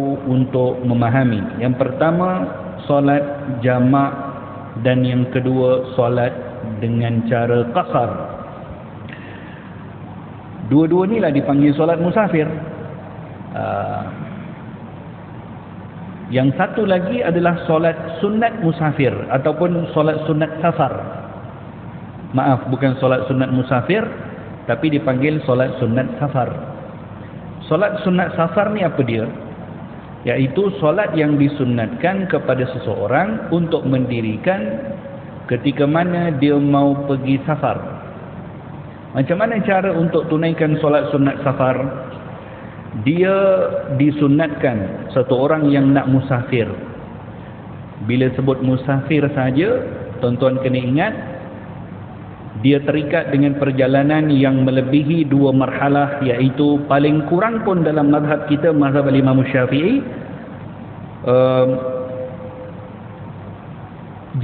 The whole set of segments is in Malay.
untuk memahami. Yang pertama, solat jamak, dan yang kedua, solat dengan cara qasar. Dua-dua inilah dipanggil solat musafir. Yang satu lagi adalah solat sunat musafir ataupun solat sunat safar. Maaf, bukan solat sunat musafir, tapi dipanggil solat sunat safar. Solat sunat safar ni apa dia? Iaitu solat yang disunatkan kepada seseorang untuk mendirikan ketika mana dia mau pergi safar. Macam mana cara untuk tunaikan solat sunat safar? Dia disunatkan satu orang yang nak musafir. Bila sebut musafir saja, tuan-tuan kena ingat, dia terikat dengan perjalanan yang melebihi 2 marhalah, iaitu paling kurang pun dalam mazhab kita, mazhab Imam Syafi'i,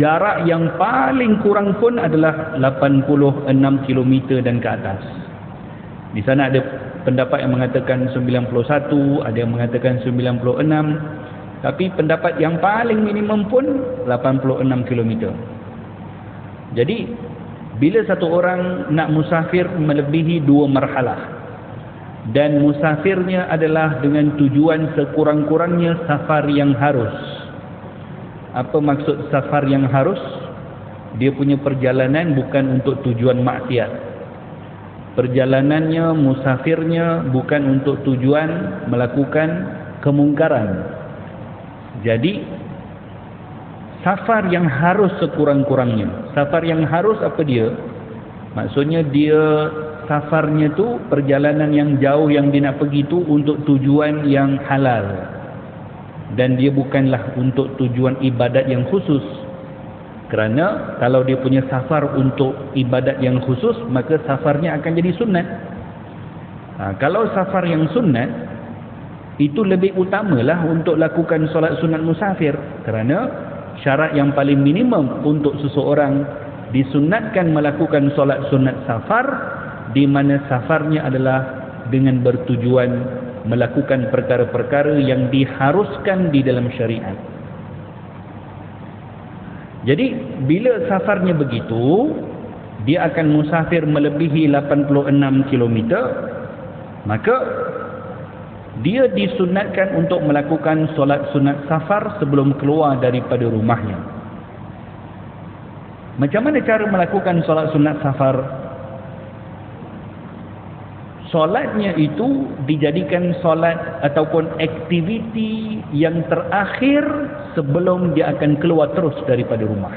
jarak yang paling kurang pun adalah 86 km dan ke atas. Di sana ada pendapat yang mengatakan 91, ada yang mengatakan 96, tapi pendapat yang paling minimum pun 86 km. Jadi bila satu orang nak musafir melebihi 2 marhalah dan musafirnya adalah dengan tujuan sekurang-kurangnya safar yang harus. Apa maksud safar yang harus? Dia punya perjalanan bukan untuk tujuan maksiat. Perjalanannya, musafirnya bukan untuk tujuan melakukan kemungkaran. Jadi safar yang harus sekurang-kurangnya. Safar yang harus apa dia? Maksudnya dia safarnya tu, perjalanan yang jauh yang dia nak pergi tu untuk tujuan yang halal. Dan dia bukanlah untuk tujuan ibadat yang khusus. Kerana kalau dia punya safar untuk ibadat yang khusus, maka safarnya akan jadi sunat. Kalau safar yang sunat, itu lebih utamalah untuk lakukan solat sunat musafir. Kerana syarat yang paling minimum untuk seseorang disunatkan melakukan solat sunat safar, di mana safarnya adalah dengan bertujuan melakukan perkara-perkara yang diharuskan di dalam syariat. Jadi bila safarnya begitu, dia akan musafir melebihi 86 km, maka dia disunatkan untuk melakukan solat sunat safar sebelum keluar daripada rumahnya. Macam mana cara melakukan solat sunat safar? Solatnya itu dijadikan solat ataupun aktiviti yang terakhir sebelum dia akan keluar terus daripada rumah.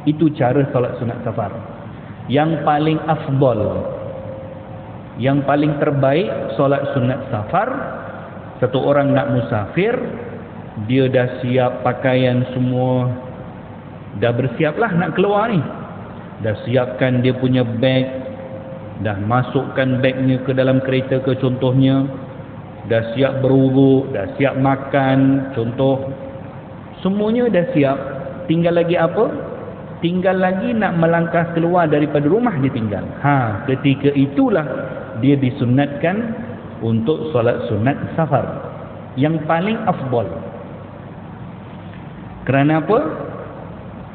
Itu cara solat sunat safar yang paling afdal, yang paling terbaik. Solat sunat safar, satu orang nak musafir, dia dah siap pakaian semua, dah bersiaplah nak keluar ni, dah siapkan dia punya beg, dah masukkan bagnya ke dalam kereta ke contohnya, dah siap berwuduk, dah siap makan contoh, semuanya dah siap. Tinggal lagi apa? Tinggal lagi nak melangkah keluar daripada rumah dia tinggal. Ketika itulah dia disunatkan untuk solat sunat safar yang paling afdal. Kerana apa?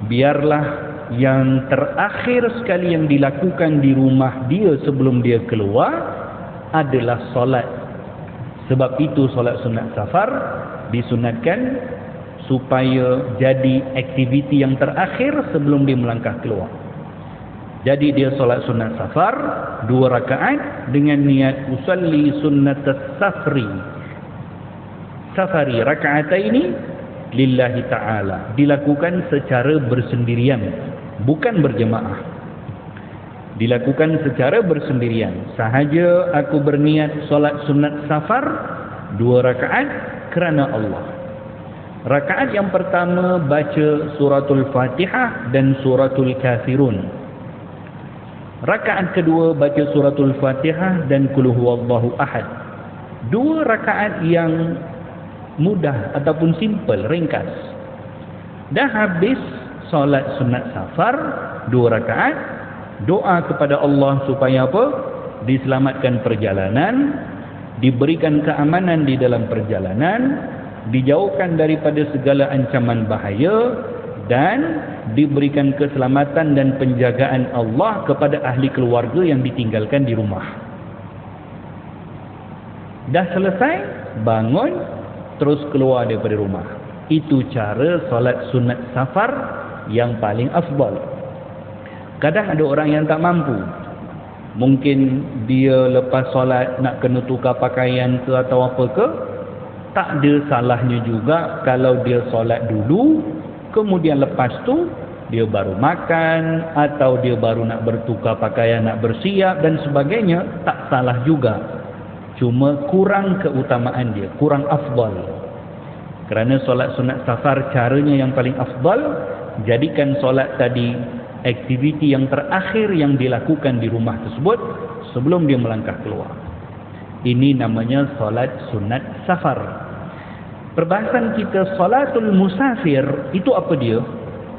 Biarlah yang terakhir sekali yang dilakukan di rumah dia sebelum dia keluar adalah solat. Sebab itu solat sunat safar disunatkan supaya jadi aktiviti yang terakhir sebelum dia melangkah keluar. Jadi dia solat sunat safar 2 rakaat dengan niat usalli sunnat safri. Safari raka'ataini lillahi ta'ala. Dilakukan secara bersendirian, bukan berjemaah. Dilakukan secara bersendirian. Sahaja aku berniat solat sunat safar 2 rakaat kerana Allah. Rakaat yang pertama baca suratul Fatihah dan suratul Kafirun. Rakaat kedua baca suratul Fatihah dan Qul huwallahu ahad. 2 rakaat yang mudah ataupun simple, ringkas. Dah habis solat sunat safar 2 rakaat, doa kepada Allah supaya apa? Diselamatkan perjalanan, diberikan keamanan di dalam perjalanan, dijauhkan daripada segala ancaman bahaya, dan diberikan keselamatan dan penjagaan Allah kepada ahli keluarga yang ditinggalkan di rumah. Dah selesai, bangun, terus keluar daripada rumah. Itu cara solat sunat safar yang paling afdal. Kadang ada orang yang tak mampu. Mungkin dia lepas solat nak kena tukar pakaian ke atau apa ke. Tak ada salahnya juga kalau dia solat dulu, kemudian lepas tu dia baru makan, atau dia baru nak bertukar pakaian, nak bersiap dan sebagainya. Tak salah juga. Cuma kurang keutamaan dia, kurang afdal. Kerana solat sunat safar caranya yang paling afdal, jadikan solat tadi aktiviti yang terakhir yang dilakukan di rumah tersebut sebelum dia melangkah keluar. Ini namanya solat sunat safar. Perbahasan kita solatul musafir itu apa dia?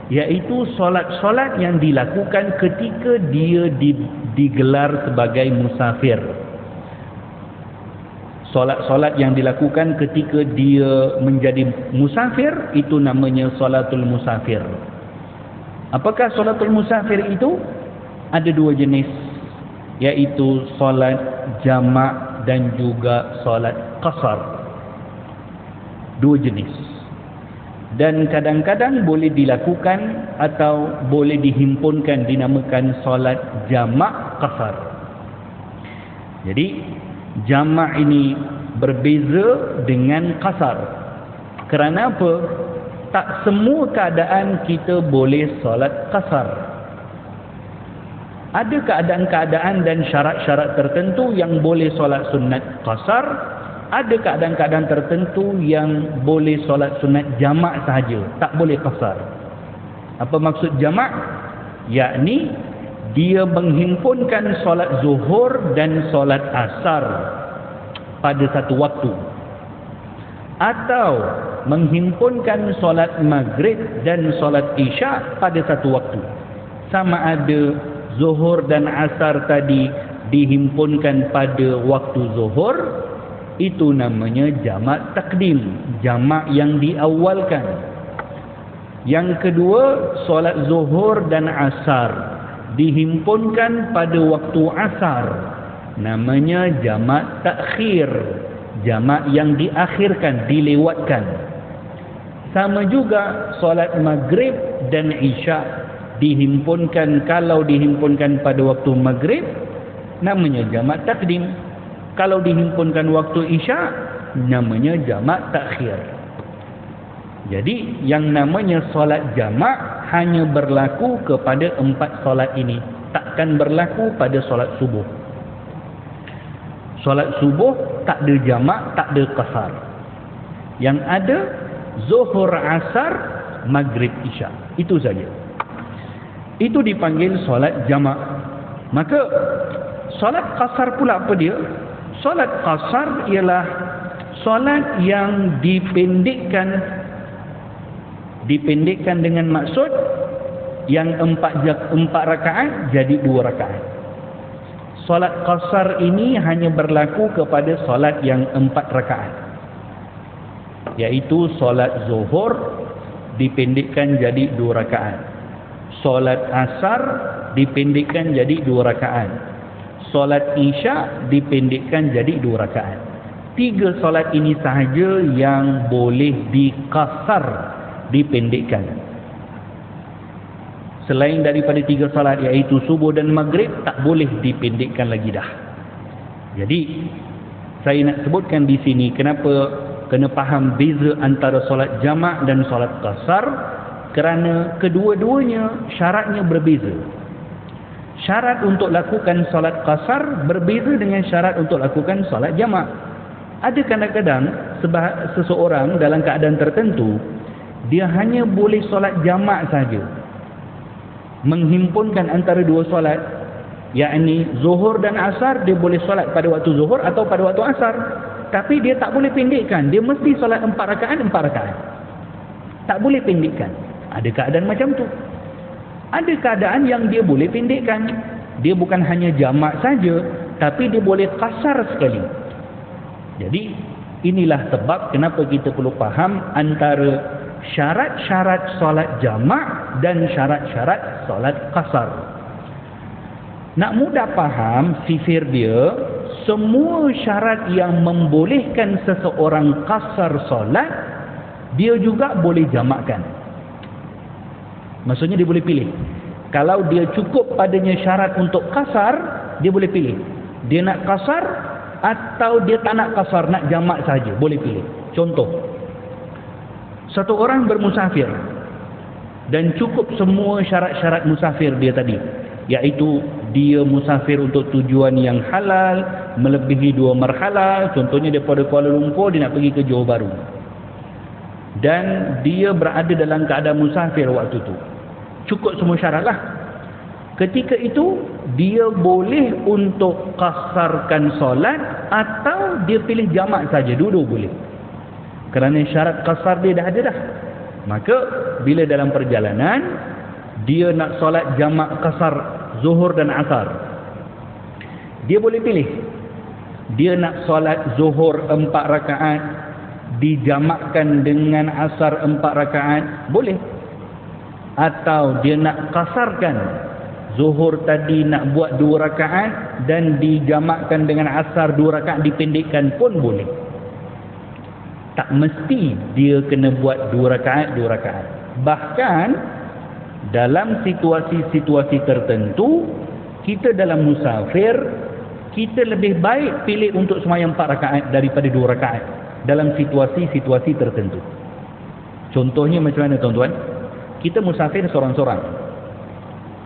Iaitu solat-solat yang dilakukan ketika dia digelar sebagai musafir. Solat-solat yang dilakukan ketika dia menjadi musafir, itu namanya solatul musafir. Apakah solatul musafir itu? Ada dua jenis, iaitu solat jamak dan juga solat qasar. Dua jenis. Dan kadang-kadang boleh dilakukan atau boleh dihimpunkan, dinamakan solat jamak qasar. Jadi jamak ini berbeza dengan qasar. Kerana apa? Tak semua keadaan kita boleh solat qasar. Ada keadaan-keadaan dan syarat-syarat tertentu yang boleh solat sunat qasar. Ada keadaan-keadaan tertentu yang boleh solat sunat jamak sahaja, tak boleh qasar. Apa maksud jamak? Yakni dia menghimpunkan solat zuhur dan solat asar pada satu waktu, atau menghimpunkan solat maghrib dan solat isyak pada satu waktu. Sama ada zuhur dan asar tadi dihimpunkan pada waktu zuhur, itu namanya jamak takdim, jamak yang diawalkan. Yang kedua, solat zuhur dan asar dihimpunkan pada waktu asar, namanya jamak takhir, jamak yang diakhirkan, dilewatkan. Sama juga solat maghrib dan isyak dihimpunkan, kalau dihimpunkan pada waktu maghrib namanya jamak takdim. Kalau dihimpunkan waktu isyak namanya jamak takhir. Jadi yang namanya solat jamak hanya berlaku kepada 4 solat ini, takkan berlaku pada solat subuh. Solat subuh tak ada jamak, tak ada qasar. Yang ada zuhur, asar, maghrib, isyak. Itu saja. Itu dipanggil solat jamak. Maka solat qasar pula apa dia? Solat qasar ialah solat yang dipendekkan dengan maksud yang 4 rakaat jadi 2 rakaat. Solat qasar ini hanya berlaku kepada solat yang 4 rakaat, iaitu solat zuhur dipendekkan jadi 2 rakaat, solat asar dipendekkan jadi 2 rakaat, solat isyak dipendekkan jadi 2 rakaat. 3 solat ini sahaja yang boleh diqasar, dipendekkan. Selain daripada 3 solat, iaitu subuh dan maghrib, tak boleh dipendekkan lagi dah. Jadi saya nak sebutkan di sini kenapa kena faham beza antara solat jamak dan solat qasar, kerana kedua-duanya syaratnya berbeza. Syarat untuk lakukan solat qasar berbeza dengan syarat untuk lakukan solat jamak. Ada kadang-kadang seseorang dalam keadaan tertentu, dia hanya boleh solat jamak saja, menghimpunkan antara 2 solat, yakni zuhur dan asar. Dia boleh solat pada waktu zuhur atau pada waktu asar, tapi dia tak boleh pendekkan. Dia mesti solat 4 rakaat, 4 rakaat. Tak boleh pendekkan. Ada keadaan macam tu. Ada keadaan yang dia boleh pendekkan. Dia bukan hanya jamak saja, tapi dia boleh qasar sekali. Jadi Inilah sebab kenapa kita perlu faham antara syarat-syarat solat jamak dan syarat-syarat solat qasar. Nak mudah faham sifir dia, semua syarat yang membolehkan seseorang qasar solat, dia juga boleh jamakkan. Maksudnya dia boleh pilih. Kalau dia cukup padanya syarat untuk qasar, dia boleh pilih. Dia nak qasar atau dia tak nak qasar, nak jamak saja, boleh pilih. Contoh, satu orang bermusafir dan cukup semua syarat-syarat musafir dia tadi, iaitu dia musafir untuk tujuan yang halal, melebihi 2 marhalah. Contohnya daripada Kuala Lumpur dia nak pergi ke Johor Bahru, dan dia berada dalam keadaan musafir waktu tu, cukup semua syarat lah. Ketika itu dia boleh untuk qasarkan solat atau dia pilih jamak saja, dua-dua boleh. Kerana syarat qasar dia dah ada dah. Maka bila dalam perjalanan dia nak solat jamak qasar zuhur dan asar, dia boleh pilih. Dia nak solat zuhur 4 rakaat dijamakkan dengan asar 4 rakaat, boleh. Atau dia nak qasarkan zuhur tadi, nak buat 2 rakaat dan dijamakkan dengan asar 2 rakaat, dipendekkan pun boleh. Tak mesti dia kena buat 2 rakaat 2 rakaat. Bahkan dalam situasi-situasi tertentu, kita dalam musafir, kita lebih baik pilih untuk sembahyang 4 rakaat daripada 2 rakaat dalam situasi-situasi tertentu. Contohnya macam mana tuan-tuan? Kita musafir seorang-seorang.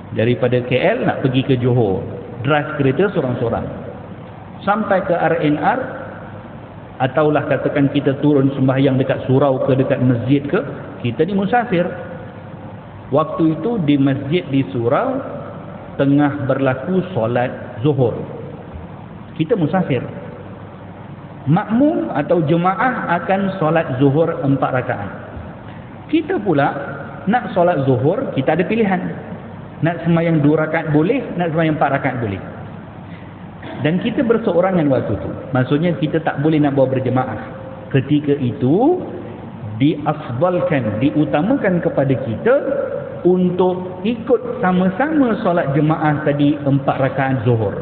Daripada KL nak pergi ke Johor, drive kereta seorang-seorang. Sampai ke RNR, ataulah katakan kita turun sembahyang dekat surau ke, dekat masjid ke, kita ni musafir. Waktu itu di masjid di surau tengah berlaku solat zuhur. Kita musafir. Makmum atau jemaah akan solat zuhur 4 rakaat. Kita pula nak solat zuhur, kita ada pilihan. Nak sembahyang 2 rakaat boleh, nak sembahyang 4 rakaat boleh. Dan kita berseorangan waktu tu. Maksudnya kita tak boleh nak bawa berjemaah. Ketika itu diafdalkan, diutamakan kepada kita untuk ikut sama-sama solat jemaah tadi 4 rakaat zuhur.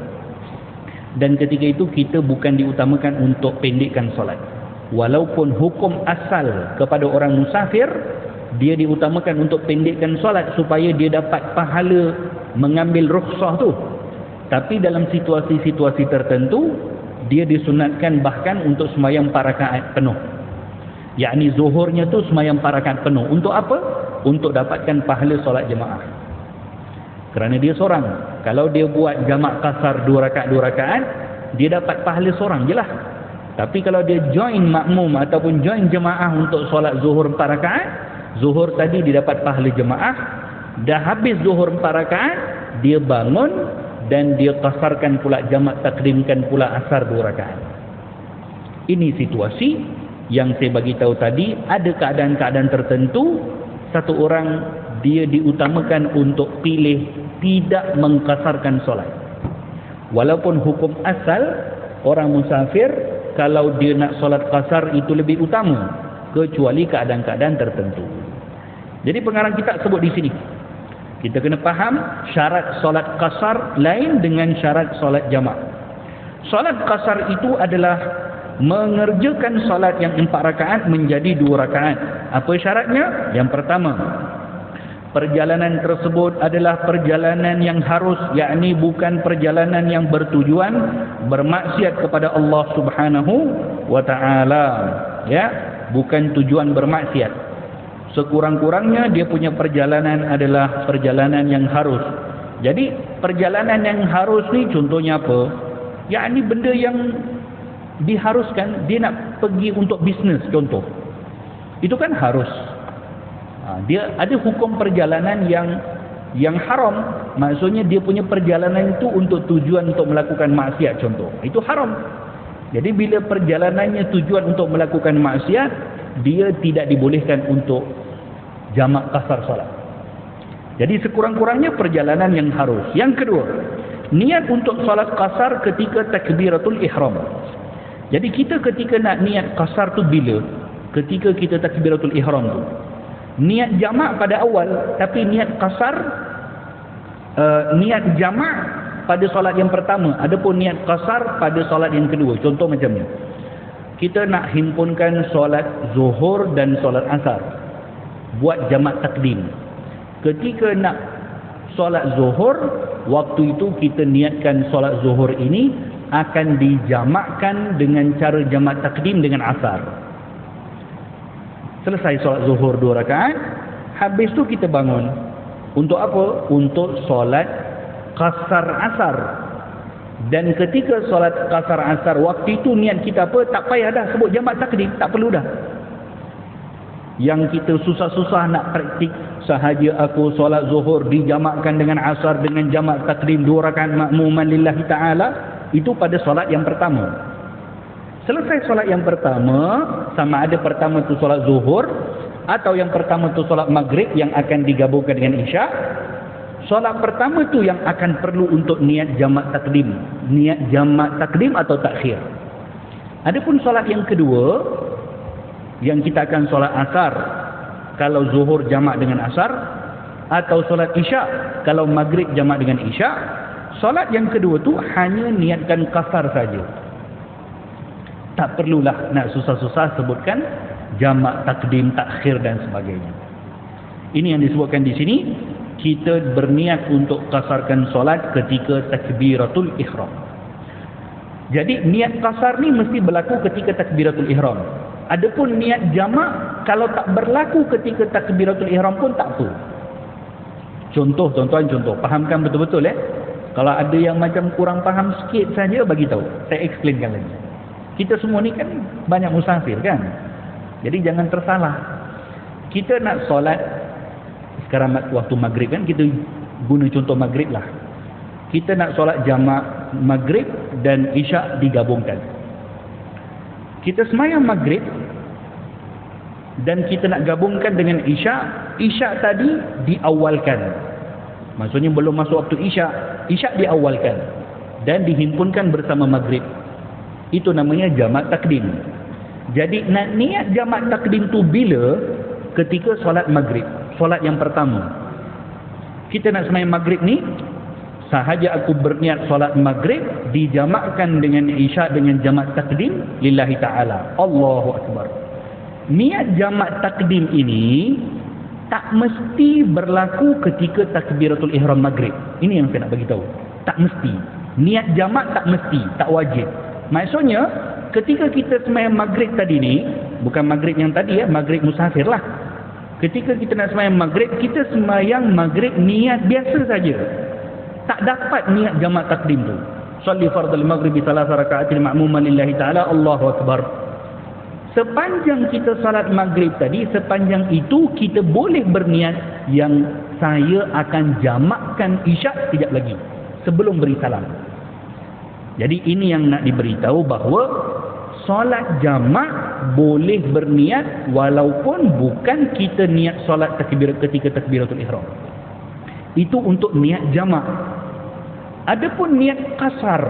Dan ketika itu kita bukan diutamakan untuk pendekkan solat. Walaupun hukum asal kepada orang musafir, dia diutamakan untuk pendekkan solat supaya dia dapat pahala mengambil rukhsah tu. Tapi dalam situasi-situasi tertentu, dia disunatkan bahkan untuk sembahyang 4 rakaat penuh. Yakni zuhurnya tu sembahyang 4 rakaat penuh. Untuk apa? Untuk dapatkan pahala solat jemaah. Kerana dia seorang. Kalau dia buat jamak qasar 2 rakaat 2 rakaat, dia dapat pahala seorang je lah. Tapi kalau dia join makmum ataupun join jemaah untuk solat zuhur 4 rakaat, zuhur tadi dia dapat pahala jemaah, dah habis zuhur 4 rakaat, dia bangun dan dia qasarkan pula, jamak takdimkan pula asar 2 rakaat. Ini situasi yang saya bagi tahu tadi. Ada keadaan-keadaan tertentu satu orang dia diutamakan untuk pilih tidak mengqasarkan solat. Walaupun hukum asal orang musafir kalau dia nak solat qasar itu lebih utama, kecuali keadaan-keadaan tertentu. Jadi pengarang kita sebut di sini, kita kena faham syarat solat qasar lain dengan syarat solat jamak. Solat qasar itu adalah mengerjakan solat yang 4 rakaat menjadi 2 rakaat. Apa syaratnya? Yang pertama, perjalanan tersebut adalah perjalanan yang harus, yakni bukan perjalanan yang bertujuan bermaksiat kepada Allah Subhanahu wa taala, ya, bukan tujuan bermaksiat. Sekurang-kurangnya dia punya perjalanan adalah perjalanan yang harus. Jadi perjalanan yang harus ni contohnya apa? Yakni benda yang diharuskan. Dia nak pergi untuk bisnes contoh, itu kan harus. Dia ada hukum perjalanan yang haram. Maksudnya dia punya perjalanan itu untuk tujuan untuk melakukan maksiat contoh, itu haram. Jadi bila perjalanannya tujuan untuk melakukan maksiat, dia tidak dibolehkan untuk jamak qasar salat. Jadi sekurang-kurangnya perjalanan yang harus. Yang kedua, niat untuk salat qasar ketika takbiratul ihram. Jadi kita ketika nak niat qasar tu bila? Ketika kita takbiratul ihram tu. Niat jamak pada awal, tapi niat qasar, niat jamak pada solat yang pertama, adapun niat qasar pada solat yang kedua. Contoh macam ni. Kita nak himpunkan solat zuhur dan solat asar, buat jamak takdim. Ketika nak solat zuhur, waktu itu kita niatkan solat zuhur ini akan dijamakkan dengan cara jamak takdim dengan asar. Selesai solat zuhur 2 rakaat, habis tu kita bangun. Untuk apa? Untuk solat qasar asar. Dan ketika solat qasar asar, waktu itu niat kita apa? Tak payah dah sebut jamak takdim, tak perlu dah. Yang kita susah-susah nak praktik, sahaja aku solat zuhur dijamakkan dengan asar dengan jamak takdim 2 rakaat makmuman lillahi ta'ala, itu pada solat yang pertama. Selesai solat yang pertama, sama ada pertama tu solat zuhur atau yang pertama tu solat maghrib yang akan digabungkan dengan isyak, solat pertama tu yang akan perlu untuk niat jamak takdim, niat jamak takdim atau takhir. Adapun solat yang kedua, yang kita akan solat asar kalau zuhur jamak dengan asar, atau solat isyak kalau maghrib jamak dengan isyak, solat yang kedua tu hanya niatkan qasar saja. Tak perlulah nak susah-susah sebutkan jamak takdim, takhir dan sebagainya. Ini yang disebutkan di sini, kita berniat untuk qasarkan solat ketika takbiratul ihram. Jadi niat qasar ni mesti berlaku ketika takbiratul ihram. Adapun niat jamak kalau tak berlaku ketika takbiratul ihram pun tak apa. Contoh, tuan-tuan, contoh. Fahamkan betul-betul Kalau ada yang macam kurang faham sikit saja, bagi tahu. Saya explainkan lagi. Kita semua ni kan banyak musafir kan. Jadi jangan tersalah. Kita nak solat sekarang waktu maghrib kan, kita guna contoh maghrib lah. Kita nak solat jamak maghrib dan isyak digabungkan. Kita semayang maghrib dan kita nak gabungkan dengan isyak. Isyak tadi diawalkan. Maksudnya belum masuk waktu isyak. Isyak diawalkan dan dihimpunkan bersama maghrib. Itu namanya jamak takdim. Jadi nak niat jamak takdim tu bila? Ketika solat maghrib, solat yang pertama. Kita nak semayang maghrib ni, sahaja aku berniat solat maghrib dijamakkan dengan isyak dengan jamak takdim lillahi ta'ala. Allahu Akbar. Niat jamak takdim ini tak mesti berlaku ketika takbiratul ihram maghrib. Ini yang saya nak bagi tahu. Tak mesti. Niat jamak tak mesti, tak wajib. Maksudnya ketika kita semayang maghrib tadi ni, bukan maghrib yang tadi maghrib musafir lah. Ketika kita nak semayang maghrib, kita semayang maghrib niat biasa saja. Tak dapat niat jamak takdim tu. Shalli fardal maghribi 3 raka'atin ma'muman lillahi ta'ala, Allahu Akbar. Sepanjang kita salat maghrib tadi, sepanjang itu kita boleh berniat yang saya akan jamakkan isyak sekejap lagi sebelum beri salam. Jadi ini yang nak diberitahu bahawa solat jamak boleh berniat walaupun bukan kita niat solat ketika takbiratul ihram. Itu untuk niat jamak. Adapun niat qasar,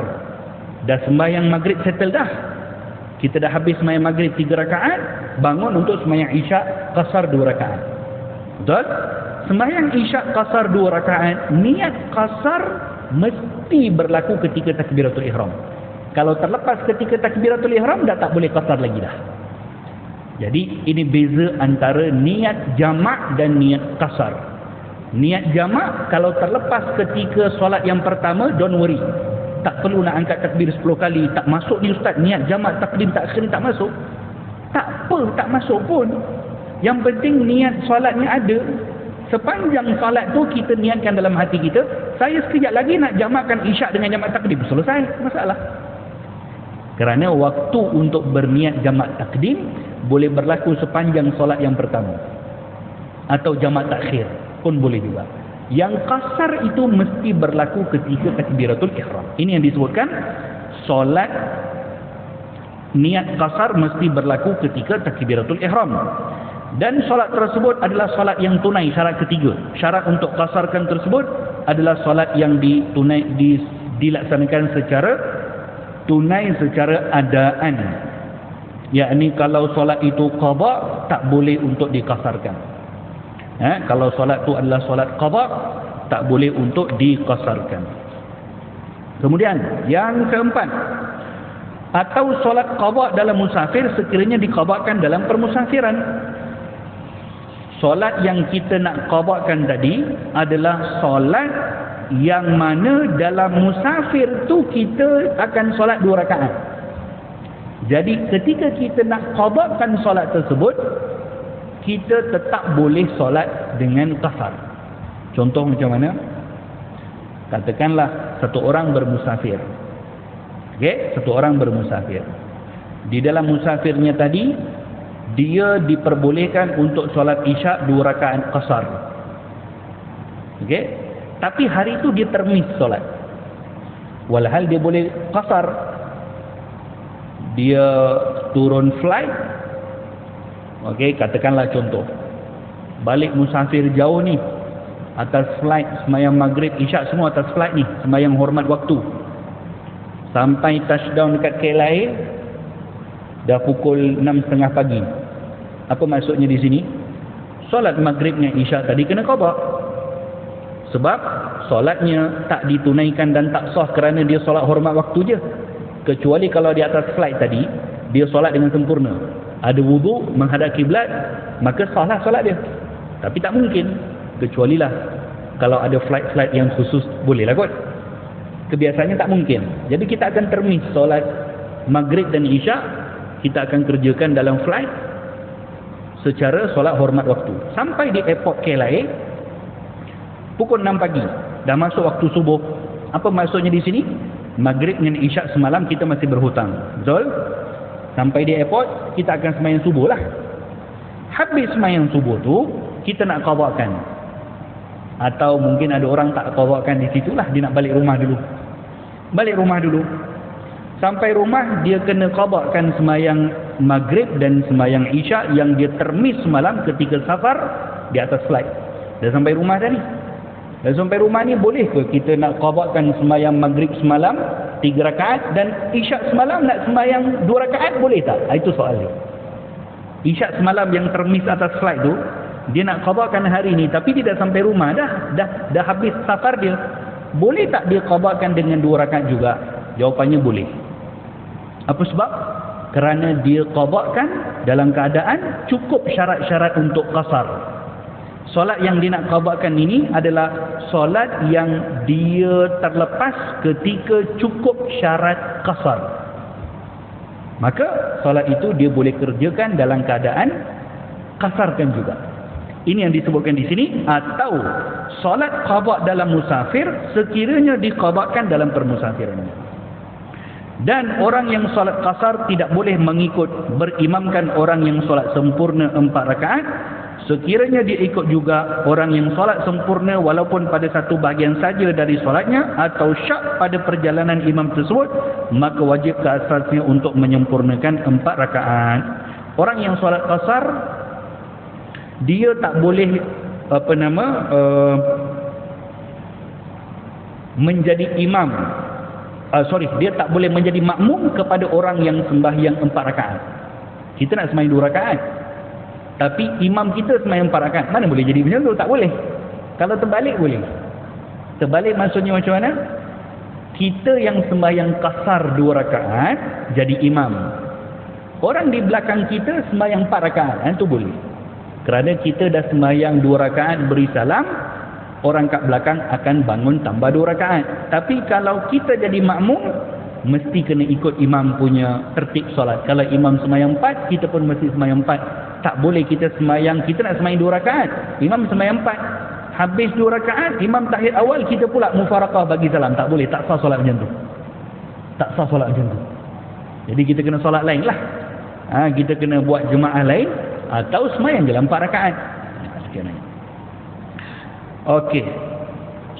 dah sembahyang maghrib settle dah. Kita dah habis sembahyang maghrib 3 rakaat, bangun untuk sembahyang isyak qasar 2 rakaat. Betul? Sembahyang isyak qasar 2 rakaat, niat qasar mesti berlaku ketika takbiratul ihram. Kalau terlepas ketika takbiratul ihram, dah tak boleh qasar lagi dah. Jadi ini beza antara niat jamak dan niat qasar. Niat jamak kalau terlepas ketika solat yang pertama, don't worry. Tak perlu nak angkat takbir 10 kali. Tak masuk ni ustaz, niat jamak takdim takhir ni tak masuk. Tak apa, tak masuk pun. Yang penting niat solatnya ada. Sepanjang solat tu kita niatkan dalam hati kita, saya sekejap lagi nak jamakkan isyak dengan jamak takdim. Selesai masalah. Kerana waktu untuk berniat jamak takdim boleh berlaku sepanjang solat yang pertama. Atau jamak takhir pun boleh juga. Yang qasar itu mesti berlaku ketika takbiratul ihram. Ini yang disebutkan solat niat qasar mesti berlaku ketika takbiratul ihram. Dan solat tersebut adalah solat yang tunai, syarat ketiga. Syarat untuk qasarkan tersebut adalah solat yang dilaksanakan secara tunai secara adaan. Yakni kalau solat itu qada, tak boleh untuk dikasarkan. Kalau solat itu adalah solat qada, tak boleh untuk dikasarkan. Kemudian yang keempat, atau solat qada dalam musafir sekiranya diqadakan dalam permusafiran. Solat yang kita nak qadakan tadi adalah solat yang mana dalam musafir tu kita akan solat 2 rakaat. Jadi ketika kita nak qadakan solat tersebut, kita tetap boleh solat dengan qasar. Contoh macam mana? Katakanlah satu orang bermusafir. Okey, satu orang bermusafir. Di dalam musafirnya tadi, dia diperbolehkan untuk solat isyak 2 rakaat qasar. Okey? Tapi hari itu dia termis solat. Walhal dia boleh qasar. Dia turun flight. Okey, katakanlah contoh. Balik musafir jauh ni, atas flight sembahyang maghrib, isyak semua atas flight ni, sembahyang hormat waktu. Sampai touchdown dekat KLIA dah pukul 6.30 pagi. Apa maksudnya di sini? Solat maghrib dengan isyak tadi kena qada. Sebab solatnya tak ditunaikan dan tak sah kerana dia solat hormat waktu je. Kecuali kalau di atas flight tadi, dia solat dengan sempurna. Ada wudu, menghadap kiblat, maka sahlah solat dia. Tapi tak mungkin. Kecualilah kalau ada flight-flight yang khusus, bolehlah kot. Kebiasaannya tak mungkin. Jadi kita akan termis solat maghrib dan isyak, kita akan kerjakan dalam flight secara solat hormat waktu. Sampai di airport KLIA, pukul 6 pagi, dah masuk waktu subuh. Apa maksudnya di sini? Maghrib dengan isyak semalam kita masih berhutang. Betul? Sampai di airport, kita akan sembahyang subuh lah. Habis sembahyang subuh tu, kita nak qadakan. Atau mungkin ada orang tak qadakan di situlah, dia nak balik rumah dulu. Balik rumah dulu. Sampai rumah, dia kena qadakan sembahyang maghrib dan sembahyang isyak yang dia termis semalam ketika safar di atas flight. Dah sampai rumah dah ni. Dah sampai rumah ni, boleh ke kita nak qadakan sembahyang maghrib semalam 3 rakaat dan isyak semalam nak sembahyang 2 rakaat, boleh tak? Itu soal dia. Isyak semalam yang termis atas flight tu, dia nak qadakan hari ni tapi tidak sampai rumah dah habis safar dia. Boleh tak dia qadakan dengan 2 rakaat juga? Jawapannya boleh. Apa sebab? Kerana dia qadakan dalam keadaan cukup syarat-syarat untuk qasar. Solat yang dia nak qadakan ini adalah solat yang dia terlepas ketika cukup syarat qasar. Maka solat itu dia boleh kerjakan dalam keadaan qasarkan juga. Ini yang disebutkan di sini. Atau solat qada dalam musafir sekiranya diqadakan dalam permusafiran. Dan orang yang solat qasar tidak boleh mengikut berimamkan orang yang solat sempurna 4 rakaat. Sekiranya dia ikut juga orang yang solat sempurna walaupun pada satu bahagian saja dari solatnya atau syak pada perjalanan imam tersebut, maka wajib ke asasnya untuk menyempurnakan 4 rakaat. Orang yang solat qasar, dia tak boleh menjadi imam. Dia tak boleh menjadi makmum kepada orang yang sembahyang 4 rakaat. Kita nak sembahyang 2 rakaat. Tapi imam kita sembahyang 4 rakaat. Mana boleh jadi macam tu? Tak boleh. Kalau terbalik boleh. Terbalik maksudnya macam mana? Kita yang sembahyang qasar 2 rakaat jadi imam. Orang di belakang kita sembahyang 4 rakaat. Itu boleh. Kerana kita dah sembahyang 2 rakaat beri salam, orang kat belakang akan bangun tambah 2 rakaat. Tapi kalau kita jadi makmum, mesti kena ikut imam punya tertib solat. Kalau imam sembahyang 4, kita pun mesti sembahyang 4. Tak boleh kita sembahyang, kita nak sembahyang 2 rakaat, imam sembahyang 4. Habis 2 rakaat, imam tahiyat awal, kita pula mufaraqah bagi salam. Tak boleh, tak sah solat macam tu. Tak sah solat macam tu. Jadi kita kena solat lain lah. Kita kena buat jemaah lain atau sembahyang dalam 4 rakaat. Sekian lagi. Okey.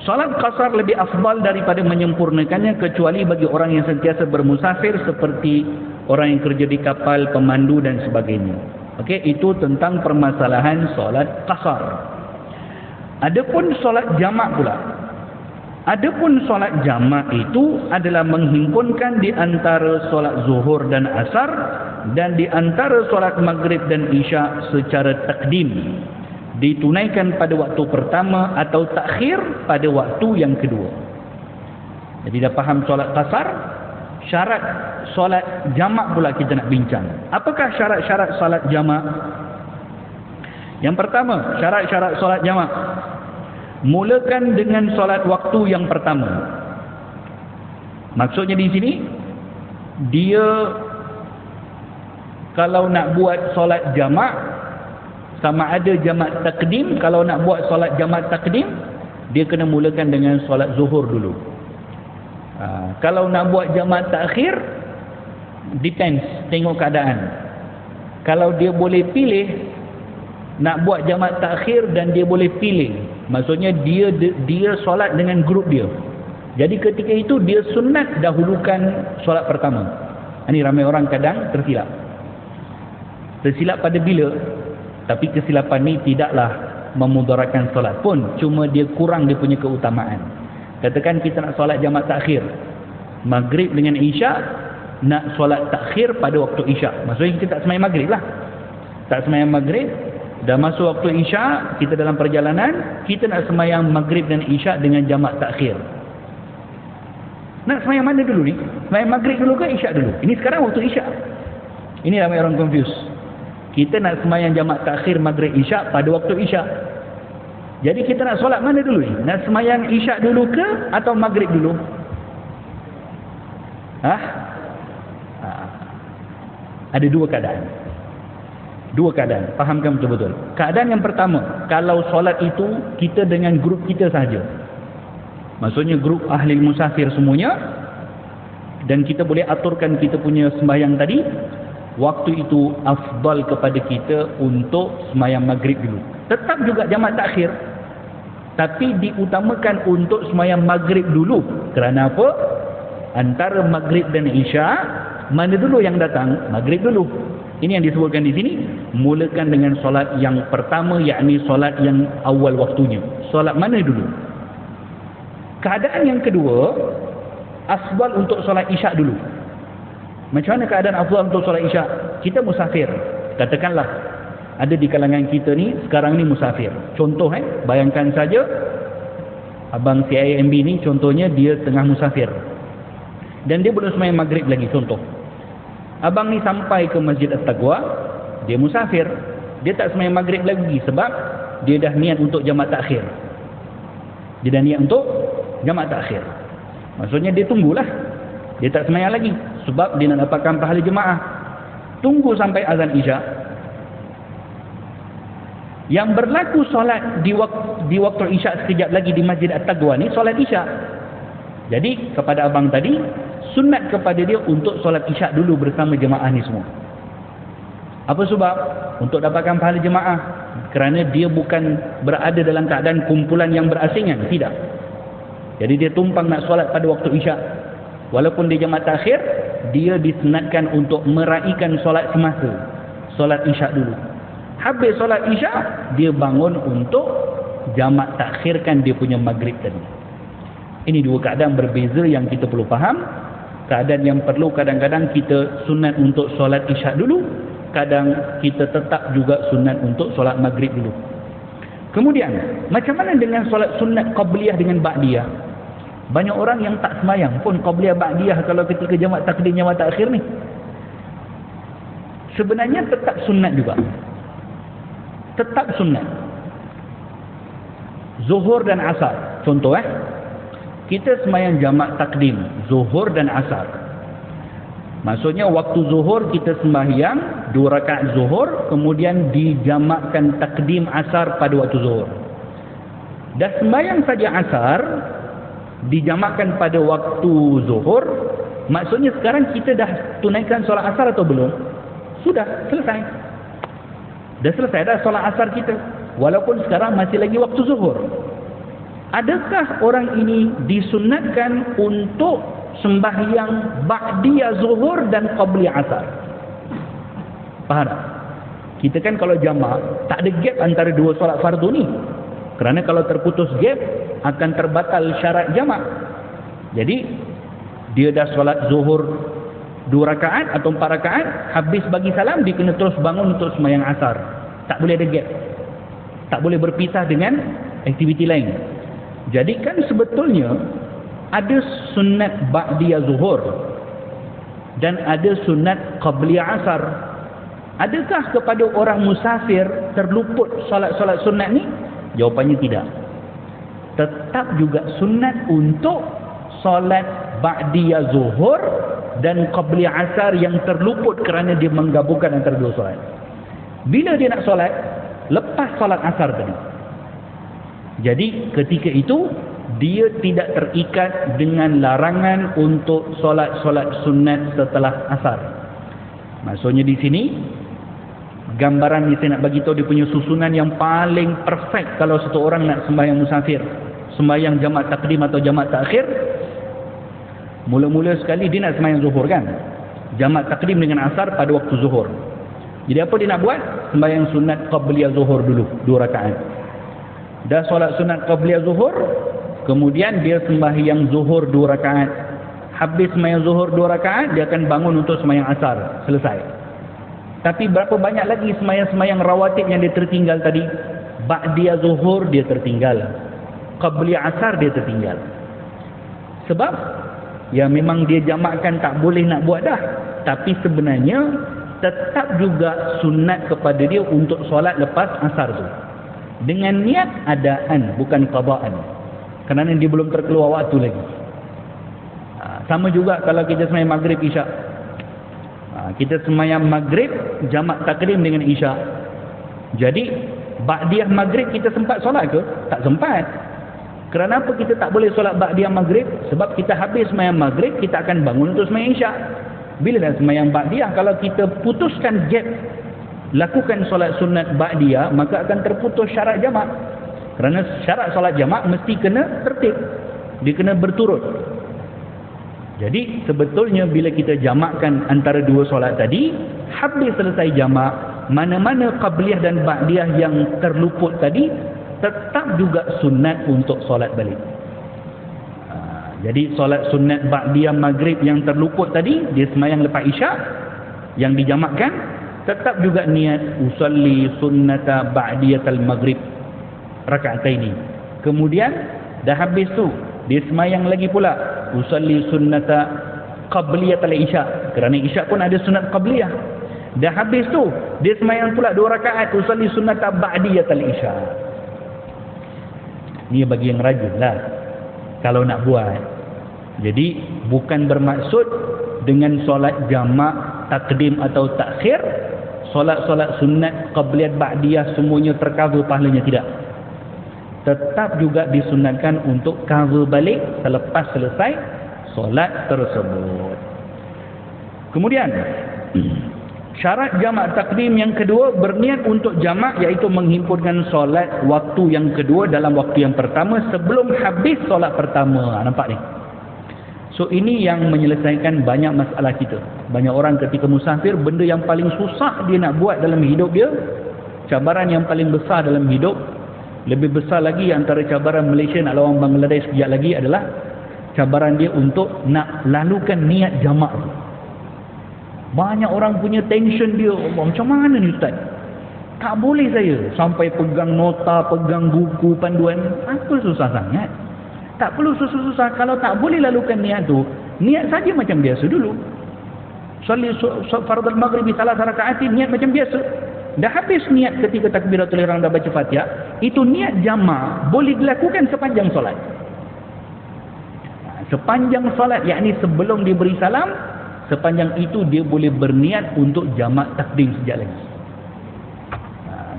Solat qasar lebih afdal daripada menyempurnakannya kecuali bagi orang yang sentiasa bermusafir seperti orang yang kerja di kapal, pemandu dan sebagainya. Okey, itu tentang permasalahan solat qasar. Adapun solat jamak pula. Adapun solat jamak itu adalah menghimpunkan di antara solat zuhur dan asar dan di antara solat maghrib dan isya secara takdim, ditunaikan pada waktu pertama atau takhir pada waktu yang kedua. Jadi dah faham solat qasar, syarat solat jamak pula kita nak bincang. Apakah syarat-syarat solat jamak? Yang pertama, syarat-syarat solat jamak, mulakan dengan solat waktu yang pertama. Maksudnya di sini, dia kalau nak buat solat jamak, sama ada jamak takdim. Kalau nak buat solat jamak takdim, dia kena mulakan dengan solat zuhur dulu. Kalau nak buat jamak takhir, depends, tengok keadaan. Kalau dia boleh pilih nak buat jamak takhir dan dia boleh pilih, maksudnya dia solat dengan grup dia, jadi ketika itu dia sunat dahulukan solat pertama. Ini ramai orang kadang tersilap pada bila, tapi kesilapan ni tidaklah memudaratkan solat pun, cuma dia kurang dia punya keutamaan. Katakan kita nak solat jamak takhir maghrib dengan isyak, nak solat takhir pada waktu isyak, maksudnya kita tak semayang maghrib lah, tak semayang maghrib, dah masuk waktu isyak, kita dalam perjalanan, kita nak semayang maghrib dan isyak dengan jamak takhir. Nak semayang mana dulu ni? Semayang maghrib dulu ke isyak dulu? Ini sekarang waktu isyak. Ini ramai orang confuse. Kita nak semayang jamak takhir maghrib isyak pada waktu isyak. Jadi kita nak solat mana dulu ni? Nak semayang isyak dulu ke atau maghrib dulu? Ada dua keadaan. Fahamkan betul-betul. Keadaan yang pertama, kalau solat itu kita dengan grup kita sahaja, maksudnya grup ahli musafir semuanya, dan kita boleh aturkan kita punya sembahyang tadi, waktu itu afdal kepada kita untuk sembahyang maghrib dulu. Tetap juga jamak takhir, tapi diutamakan untuk sembahyang maghrib dulu. Kerana apa? Antara maghrib dan isya, mana dulu yang datang? Maghrib dulu. Ini yang disebutkan di sini, mulakan dengan solat yang pertama, yakni solat yang awal waktunya. Solat mana dulu? Keadaan yang kedua, afdal untuk solat isyak dulu. Macam mana keadaan afdal untuk solat isyak? Kita musafir. Katakanlah ada di kalangan kita ni sekarang ni musafir. Contoh bayangkan saja abang CIMB ni, contohnya dia tengah musafir dan dia belum sembahyang maghrib lagi, contoh. Abang ni sampai ke Masjid At-Taqwa, dia musafir, dia tak sembahyang maghrib lagi sebab dia dah niat untuk jamak takhir. Maksudnya dia tunggulah, dia tak sembahyang lagi sebab dia nak dapatkan pahala jemaah. Tunggu sampai azan isyak. Yang berlaku solat di waktu isyak sekejap lagi di Masjid At-Taqwa ni solat isyak. Jadi kepada abang tadi, sunat kepada dia untuk solat isyak dulu bersama jemaah ni semua. Apa sebab? Untuk dapatkan pahala jemaah. Kerana dia bukan berada dalam keadaan kumpulan yang berasingan, tidak. Jadi dia tumpang nak solat pada waktu isyak. Walaupun dia jamak takhir, dia disunatkan untuk meraihkan solat semasa, solat isyak dulu. Habis solat isyak, dia bangun untuk jamak takhirkan dia punya maghrib tadi. Ini dua keadaan berbeza yang kita perlu faham. Keadaan yang perlu kadang-kadang kita sunat untuk solat isyak dulu, kadang kita tetap juga sunat untuk solat maghrib dulu. Kemudian, macam mana dengan solat sunat qabliyah dengan ba'diyah? Banyak orang yang tak semayang pun qabliyah ba'diyah kalau ketika jamak takdim jamak takhir ni. Sebenarnya tetap sunat juga. Tetap sunat. Zuhur dan asar, contoh kita semayang jamak takdim zuhur dan asar. Maksudnya waktu zuhur kita sembahyang 2 rakaat zuhur, kemudian dijamakkan takdim asar pada waktu zuhur. Dah sembahyang saja asar, dijamakkan pada waktu zuhur, maksudnya sekarang kita dah tunaikan solat asar atau belum? Sudah selesai. Dah selesai dah solat asar kita, walaupun sekarang masih lagi waktu zuhur. Adakah orang ini disunatkan untuk sembahyang ba'diyah zuhur dan qabliyah asar? Faham tak? Kita kan kalau jamak tak ada gap antara dua solat fardu ni. Kerana kalau terputus gap akan terbatal syarat jamak. Jadi dia dah solat zuhur 2 rakaat atau 4 rakaat, habis bagi salam dia kena terus bangun untuk sembahyang asar. Tak boleh ada gap. Tak boleh berpisah dengan aktiviti lain. Jadi kan sebetulnya ada sunat ba'diyah zuhur dan ada sunat qabliyah asar. Adakah kepada orang musafir terluput solat-solat sunat ni? Jawapannya tidak. Tetap juga sunat untuk solat ba'diyah zuhur dan qabliyah asar yang terluput kerana dia menggabungkan antara dua solat. Bila dia nak solat? Lepas solat asar tadi. Jadi ketika itu dia tidak terikat dengan larangan untuk solat-solat sunat setelah asar. Maksudnya di sini gambaran ni saya nak bagi tahu dia punya susunan yang paling perfect kalau satu orang nak sembahyang musafir, sembahyang jamak takdim atau jamak takhir. Mula-mula sekali dia nak sembahyang zuhur kan, jamak takdim dengan asar pada waktu zuhur. Jadi apa dia nak buat? Sembahyang sunat qabliyah zuhur dulu 2 rakaat. Dah solat sunat qabliyah zuhur, kemudian dia sembahyang zuhur 2 rakaat. Habis sembahyang zuhur 2 rakaat, dia akan bangun untuk sembahyang asar. Selesai. Tapi berapa banyak lagi sembahyang-sembahyang rawatib yang dia tertinggal tadi? Ba'diyah zuhur dia tertinggal, qabliyah asar dia tertinggal. Sebab ya memang dia jamakkan tak boleh nak buat dah. Tapi sebenarnya tetap juga sunat kepada dia untuk solat lepas asar tu. Dengan niat adaan, bukan qadaan. Kerana dia belum terkeluar waktu lagi. Sama juga kalau kita sembahyang maghrib isyak. Kita sembahyang maghrib jamak takdim dengan isyak. Jadi ba'diyah maghrib kita sempat solat ke? Tak sempat. Kerana apa kita tak boleh solat ba'diyah maghrib? Sebab kita habis sembahyang maghrib, kita akan bangun untuk sembahyang isyak. Bila dah sembahyang ba'diyah, kalau kita putuskan gap lakukan solat sunat ba'diyah, maka akan terputus syarat jamak. Kerana syarat solat jamak mesti kena tertib, dia kena berturut. Jadi sebetulnya bila kita jamakkan antara dua solat tadi, habis selesai jamak, mana-mana qabliyah dan ba'diyah yang terluput tadi tetap juga sunat untuk solat balik. Jadi solat sunat ba'diyah maghrib yang terluput tadi, dia sembahyang lepas isyak yang dijamakkan, tetap juga niat usalli sunnata ba'diyatal maghrib raka'ataini. Kemudian dah habis tu dia sembahyang lagi pula usalli sunnata qabliyatal isya, kerana isyak pun ada sunat qabliyah. Dah habis tu dia sembahyang pula 2 rakaat usalli sunnata ba'diyatal isya. Ni bagi yang rajin lah kalau nak buat. Jadi bukan bermaksud dengan solat jamak takdim atau takhir, solat-solat sunat qabliyah ba'diyah semuanya tercover pahalanya, tidak. Tetap juga disunatkan untuk cover balik selepas selesai solat tersebut. Kemudian syarat jamak takdim yang kedua, berniat untuk jamak, iaitu menghimpunkan solat waktu yang kedua dalam waktu yang pertama sebelum habis solat pertama. Nampak ni? So ini yang menyelesaikan banyak masalah kita. Banyak orang ketika musafir, benda yang paling susah dia nak buat dalam hidup dia, cabaran yang paling besar dalam hidup, lebih besar lagi antara cabaran Malaysia nak lawan Bangladesh sekejap lagi adalah cabaran dia untuk nak lalukan niat jamak tu. Banyak orang punya tension dia, macam mana ni Ustaz? Tak boleh saya sampai pegang nota, pegang buku, panduan. Apa susah sangat? Tak perlu susah-susah. Kalau tak boleh lalukan niat tu, niat saja macam biasa dulu. Salli fardal maghribi 3 rakaatin, niat macam biasa. Dah habis niat ketika takbiratul ihram dah baca Fatihah, itu niat jamak boleh dilakukan sepanjang solat. Sepanjang solat, yakni sebelum dia beri salam, sepanjang itu dia boleh berniat untuk jamak takdim sekejap lagi.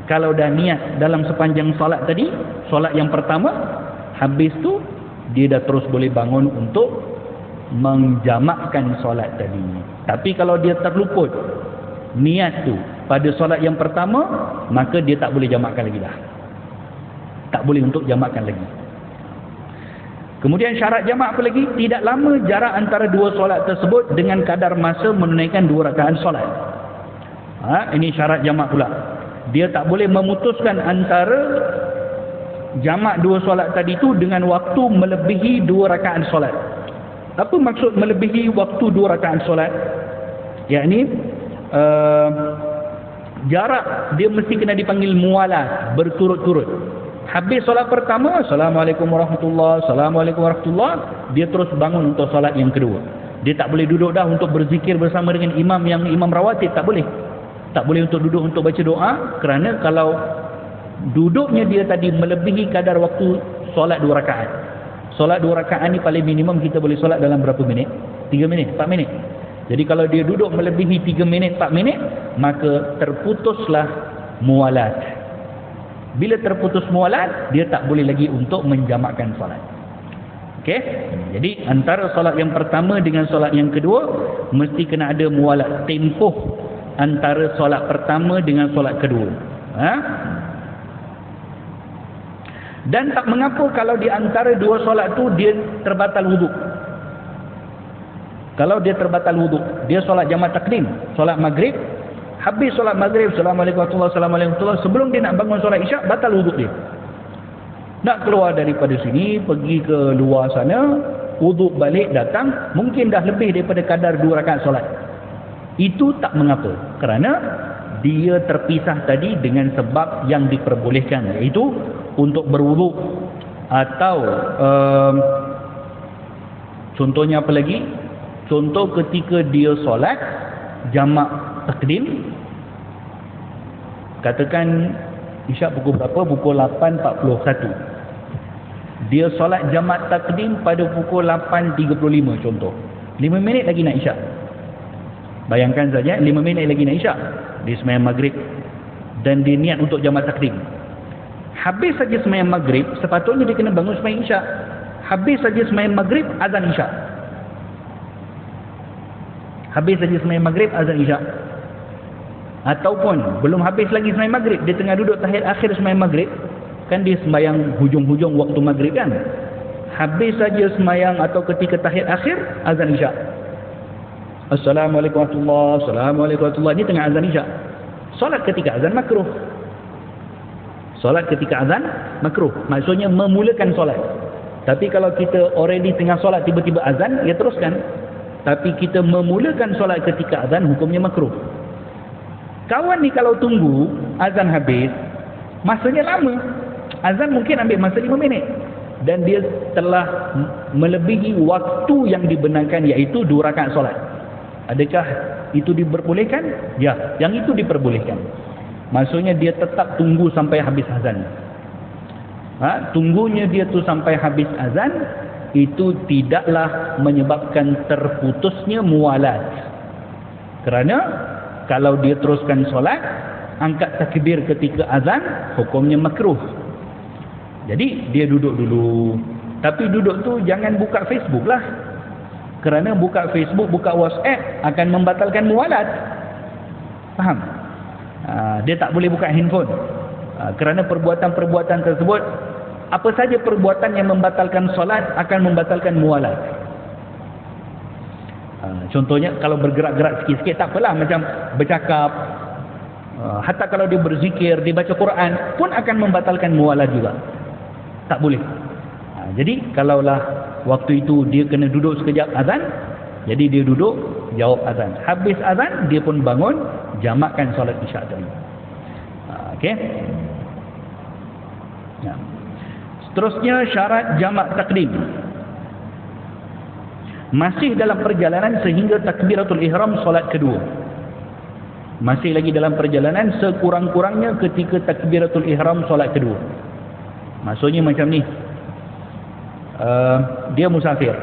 Kalau dah niat dalam sepanjang solat tadi, solat yang pertama, habis tu dia dah terus boleh bangun untuk menjamakkan solat tadi. Tapi kalau dia terluput niat tu pada solat yang pertama, maka dia tak boleh jamakkan lagi dah. Tak boleh untuk jamakkan lagi. Kemudian syarat jamak apa lagi? Tidak lama jarak antara dua solat tersebut dengan kadar masa menunaikan 2 rakaat solat. Ini syarat jamak pula. Dia tak boleh memutuskan antara jamak dua solat tadi tu dengan waktu melebihi 2 rakaat solat. Apa maksud melebihi waktu 2 rakaat solat? Yakni jarak dia mesti kena dipanggil muwalat, berturut-turut. Habis solat pertama, Assalamualaikum warahmatullahi, Assalamualaikum warahmatullahi, dia terus bangun untuk solat yang kedua. Dia tak boleh duduk dah untuk berzikir bersama dengan imam yang imam rawatib, tak boleh. Tak boleh untuk duduk untuk baca doa, kerana kalau duduknya dia tadi melebihi kadar waktu solat 2 rakaat. Solat 2 rakaat ni paling minimum kita boleh solat dalam berapa minit? 3 minit, 4 minit. Jadi kalau dia duduk melebihi 3 minit, 4 minit, maka terputuslah muwalat. Bila terputus muwalat, dia tak boleh lagi untuk menjamakkan solat. Okey? Jadi antara solat yang pertama dengan solat yang kedua mesti kena ada muwalat, tempoh antara solat pertama dengan solat kedua. Dan tak mengapa kalau di antara dua solat tu dia terbatal wuduk. Kalau dia terbatal wuduk, dia solat jamak takdim, solat maghrib, habis solat maghrib, Assalamualaikum warahmatullahi wabarakatuh, sebelum dia nak bangun solat isyak, batal wuduk dia. Nak keluar daripada sini, pergi ke luar sana, wuduk balik, datang, mungkin dah lebih daripada kadar 2 rakaat solat. Itu tak mengapa, kerana dia terpisah tadi dengan sebab yang diperbolehkan, iaitu untuk berwuduk atau contohnya apa lagi? Contoh ketika dia solat jamak takdim, katakan isyak pukul berapa? Pukul 8.41. Dia solat jamak takdim pada pukul 8.35 contoh. 5 minit lagi nak isyak. Bayangkan saja 5 minit lagi nak isyak. Dia sembahyang maghrib dan dia niat untuk jamak takdim. Habis saja sembahyang maghrib, sepatutnya dia kena bangun sembahyang isyak. Habis saja sembahyang maghrib, azan isyak. Habis saja sembahyang maghrib, azan isyak. Ataupun belum habis lagi sembahyang maghrib, dia tengah duduk tahiyat akhir sembahyang maghrib, kan dia sembahyang hujung-hujung waktu maghrib kan. Habis saja sembahyang atau ketika tahiyat akhir, azan isyak. Assalamualaikum warahmatullahi, Assalamualaikum warahmatullahi, ini tengah azan isyak. Solat ketika azan makruh. Solat ketika azan makruh, maksudnya memulakan solat. Tapi kalau kita already tengah solat tiba-tiba azan, ya teruskan. Tapi kita memulakan solat ketika azan, hukumnya makruh. Kawan ni kalau tunggu azan habis, masanya lama. Azan mungkin ambil masa 5 minit. Dan dia telah melebihi waktu yang dibenarkan, iaitu 2 rakaat solat. Adakah itu diperbolehkan? Ya, yang itu diperbolehkan. Maksudnya dia tetap tunggu sampai habis azan. Tunggunya dia tu sampai habis azan, itu tidaklah menyebabkan terputusnya muwalat. Kerana kalau dia teruskan solat, angkat takbir ketika azan, hukumnya makruh. Jadi dia duduk dulu. Tapi duduk tu jangan buka Facebook lah. Kerana buka Facebook, buka WhatsApp akan membatalkan muwalat. Faham? Dia tak boleh buka handphone. Kerana perbuatan-perbuatan tersebut, apa saja perbuatan yang membatalkan solat akan membatalkan muwalat. Contohnya kalau bergerak-gerak sikit-sikit tak apalah, macam bercakap, hatta kalau dia berzikir, dia baca Quran pun akan membatalkan muwalat juga. Tak boleh. Jadi kalaulah waktu itu dia kena duduk sekejap azan, jadi dia duduk jawab azan. Habis azan dia pun bangun, jamakkan solat isyak tadi. Okey. Ya. Seterusnya syarat jamak takdim. Masih dalam perjalanan sehingga takbiratul ihram solat kedua. Masih lagi dalam perjalanan sekurang-kurangnya ketika takbiratul ihram solat kedua. Maksudnya macam ni. Dia musafir.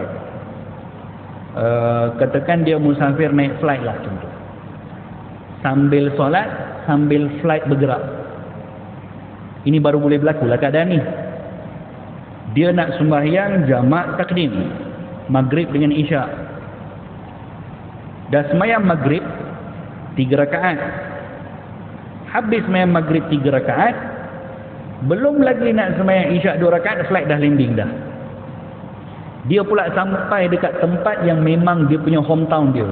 Katakan dia musafir naik flight lah contoh. Sambil solat, sambil flight bergerak. Ini baru boleh berlaku lah keadaan ni. Dia nak sembahyang jamak takdim, maghrib dengan isyak. Dah sembahyang maghrib 3 rakaat. Habis sembahyang maghrib 3 rakaat, belum lagi nak sembahyang isyak 2 rakaat, flight dah landing dah. Dia pula sampai dekat tempat yang memang dia punya hometown dia.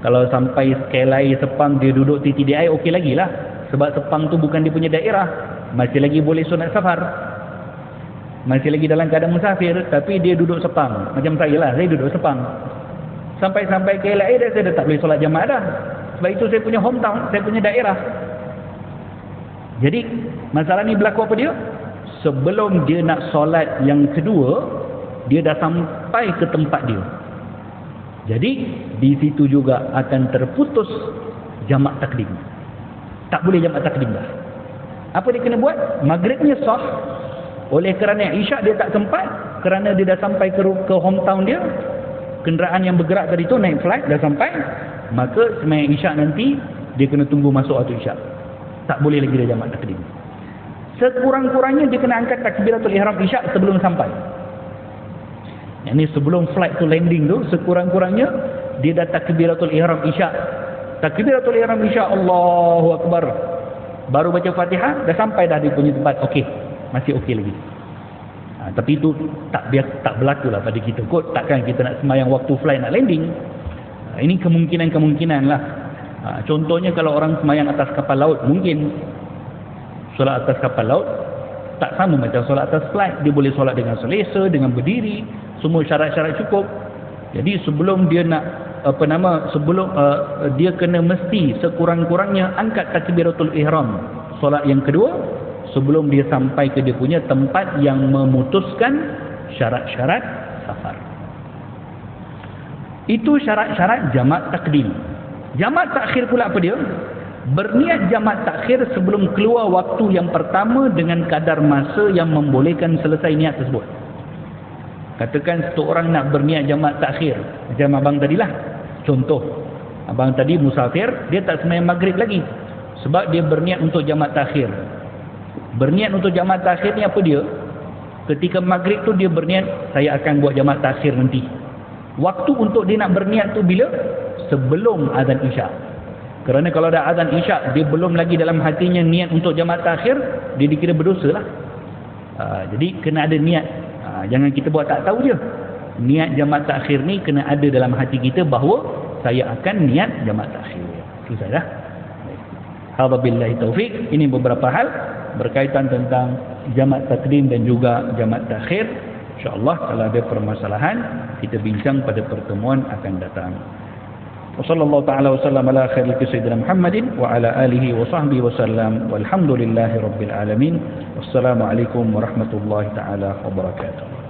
Kalau sampai Skelai, Sepang, dia duduk TTDI, okey lagi lah. Sebab Sepang tu bukan dia punya daerah, masih lagi boleh sunat safar. masih lagi dalam keadaan musafir, tapi dia duduk sepang. Macam saya lah, saya duduk sepang. Sampai ke LA saya dah tak boleh solat jamaah dah. Sebab itu saya punya hometown, saya punya daerah. Jadi masalah ni berlaku apa dia? Sebelum dia nak solat yang kedua, dia dah sampai ke tempat dia. Jadi di situ juga akan terputus jamak takdim. Tak boleh jamak takdim dah. Apa dia kena buat? Maghribnya sah. Oleh kerana isyak dia tak sempat, kerana dia dah sampai ke hometown dia, kenderaan yang bergerak tadi tu naik flight dah sampai, maka sembahyang isyak nanti dia kena tunggu masuk waktu isyak. Tak boleh lagi dia jamak takdim. Sekurang-kurangnya dia kena angkat takbiratul ihram isyak sebelum sampai. Yang ni sebelum flight tu landing tu, sekurang-kurangnya dia dah takbiratul ihram isyak. Takbiratul ihram isyak, Allahu Akbar. Baru baca Fatihah, dah sampai dah di punya tempat. Okey, masih okey lagi. Tapi itu tak berlaku lah pada kita kot. Takkan kita nak sembahyang waktu flight nak landing. Ini kemungkinan-kemungkinan lah. Contohnya kalau orang sembahyang atas kapal laut, mungkin solat atas kapal laut tak sama macam solat atas flight. Dia boleh solat dengan selesa, dengan berdiri, semua syarat-syarat cukup. Jadi sebelum dia nak dia kena mesti sekurang-kurangnya angkat takbiratul ihram solat yang kedua sebelum dia sampai ke dia punya tempat yang memutuskan syarat-syarat safar. Itu syarat-syarat jamak takdim. Jamak takhir pula apa dia? Berniat jamak takhir sebelum keluar waktu yang pertama dengan kadar masa yang membolehkan selesai niat tersebut. Katakan satu orang nak berniat jamak takhir, macam abang tadilah. Contoh, abang tadi musafir, dia tak sembahyang maghrib lagi sebab dia berniat untuk jamak takhir. Berniat untuk jamak takhir ni apa dia? Ketika maghrib tu dia berniat, saya akan buat jamak takhir nanti. Waktu untuk dia nak berniat tu bila? Sebelum azan isyak. Kerana kalau ada azan isyak, dia belum lagi dalam hatinya niat untuk jamak takhir, dia dikira berdosa lah. Jadi kena ada niat. Jangan kita buat tak tahu je. Niat jamak takhir ni kena ada dalam hati kita bahawa saya akan niat jamak takhir. Itu saja. Hadza billahi taufik. Ini beberapa hal berkaitan tentang jamak takdim dan juga jamak takhir. InsyaAllah kalau ada permasalahan kita bincang pada pertemuan akan datang. Wassallallahu ta'ala wasallam ala khairil sayyidina Muhammadin wa ala alihi wa sahbihi wasallam walhamdulillahi rabbil alamin. Wassalamualaikum warahmatullahi ta'ala wabarakatuh.